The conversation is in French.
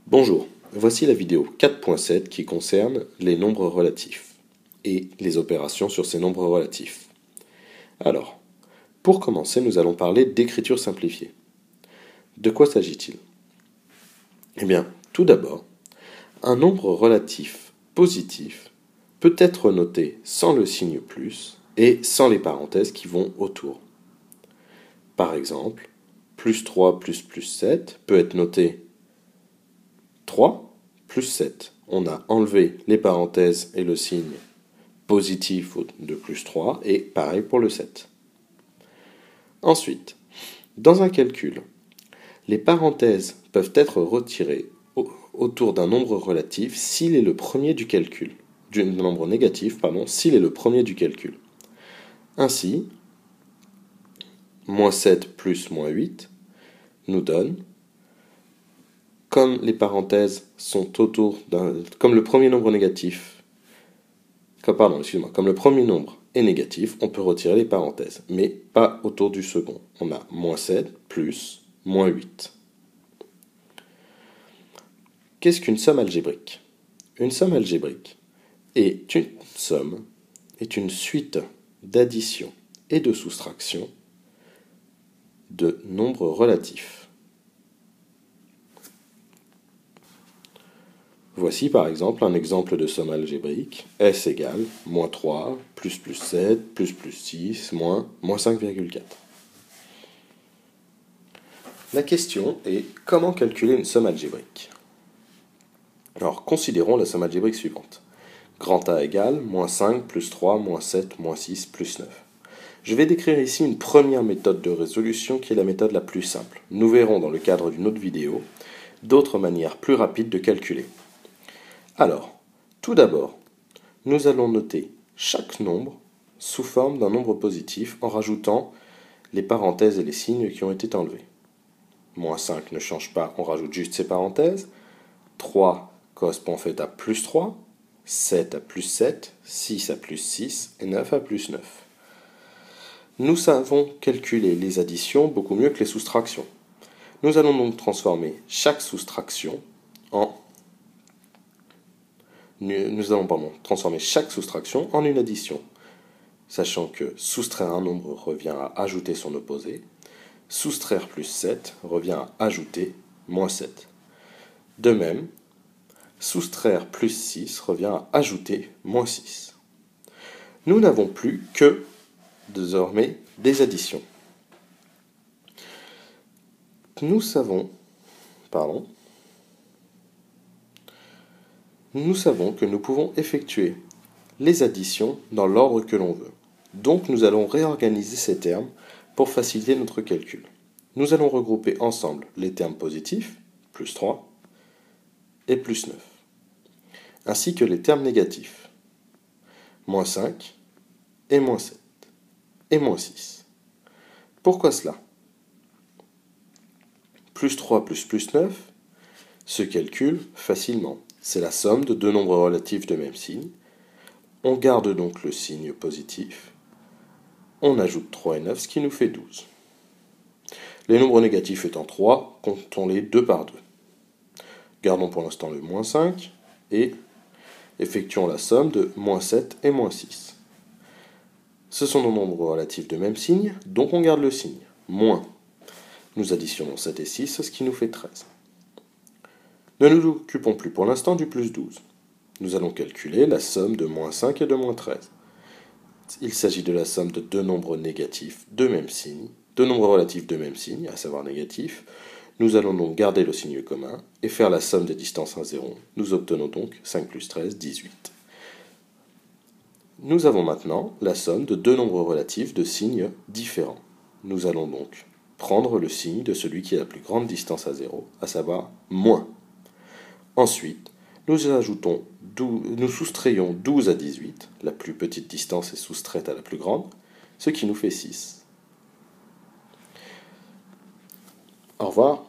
Bonjour, voici la vidéo 4.7 qui concerne les nombres relatifs et les opérations sur ces nombres relatifs. Alors, pour commencer, nous allons parler d'écriture simplifiée. De quoi s'agit-il? Eh bien, tout d'abord, un nombre relatif positif peut être noté sans le signe plus et sans les parenthèses qui vont autour. Par exemple, plus 3 plus 7 peut être noté 3 plus 7. On a enlevé les parenthèses et le signe positif de plus 3, et pareil pour le 7. Ensuite, dans un calcul, les parenthèses peuvent être retirées autour d'un nombre relatif s'il est le premier du calcul, d'un nombre négatif, s'il est le premier du calcul. Ainsi, moins 7 plus moins 8 nous donne, comme les parenthèses sont autour comme le premier nombre négatif, comme le premier nombre est négatif, on peut retirer les parenthèses, mais pas autour du second. On a moins 7 plus moins 8. Qu'est-ce qu'une somme algébrique? Une somme algébrique est une suite d'addition et de soustraction de nombres relatifs. Voici par exemple un exemple de somme algébrique. S égale moins 3, plus 7, plus 6, moins 5,4. La question est comment calculer une somme algébrique? Alors considérons la somme algébrique suivante. Grand A égale moins 5, plus 3, moins 7, moins 6, plus 9. Je vais décrire ici une première méthode de résolution qui est la méthode la plus simple. Nous verrons dans le cadre d'une autre vidéo d'autres manières plus rapides de calculer. Alors, tout d'abord, nous allons noter chaque nombre sous forme d'un nombre positif en rajoutant les parenthèses et les signes qui ont été enlevés. Moins 5 ne change pas, on rajoute juste ces parenthèses. 3 correspond en fait à plus 3, 7 à plus 7, 6 à plus 6 et 9 à plus 9. Nous savons calculer les additions beaucoup mieux que les soustractions. Nous allons donc transformer chaque soustraction en une addition, sachant que soustraire un nombre revient à ajouter son opposé, soustraire plus 7 revient à ajouter moins 7. De même, soustraire plus 6 revient à ajouter moins 6. Nous n'avons plus que, désormais, des additions. Nous savons que nous pouvons effectuer les additions dans l'ordre que l'on veut. Donc nous allons réorganiser ces termes pour faciliter notre calcul. Nous allons regrouper ensemble les termes positifs, plus 3 et plus 9, ainsi que les termes négatifs, moins 5 et moins 7 et moins 6. Pourquoi cela? Plus 3 plus 9 se calcule facilement. C'est la somme de deux nombres relatifs de même signe. On garde donc le signe positif. On ajoute 3 et 9, ce qui nous fait 12. Les nombres négatifs étant 3, comptons-les 2 par 2. Gardons pour l'instant le moins 5 et effectuons la somme de moins 7 et moins 6. Ce sont nos nombres relatifs de même signe, donc on garde le signe. Moins. Nous additionnons 7 et 6, ce qui nous fait 13. Ne nous occupons plus pour l'instant du plus 12. Nous allons calculer la somme de moins 5 et de moins 13. Il s'agit de la somme de deux nombres négatifs de même signe, deux nombres relatifs de même signe, à savoir négatifs. Nous allons donc garder le signe commun et faire la somme des distances 1, 0. Nous obtenons donc 5 plus 13, 18. Nous avons maintenant la somme de deux nombres relatifs de signes différents. Nous allons donc prendre le signe de celui qui a la plus grande distance à 0, à savoir moins. Ensuite, nous soustrayons 12 à 18, la plus petite distance est soustraite à la plus grande, ce qui nous fait 6. Au revoir.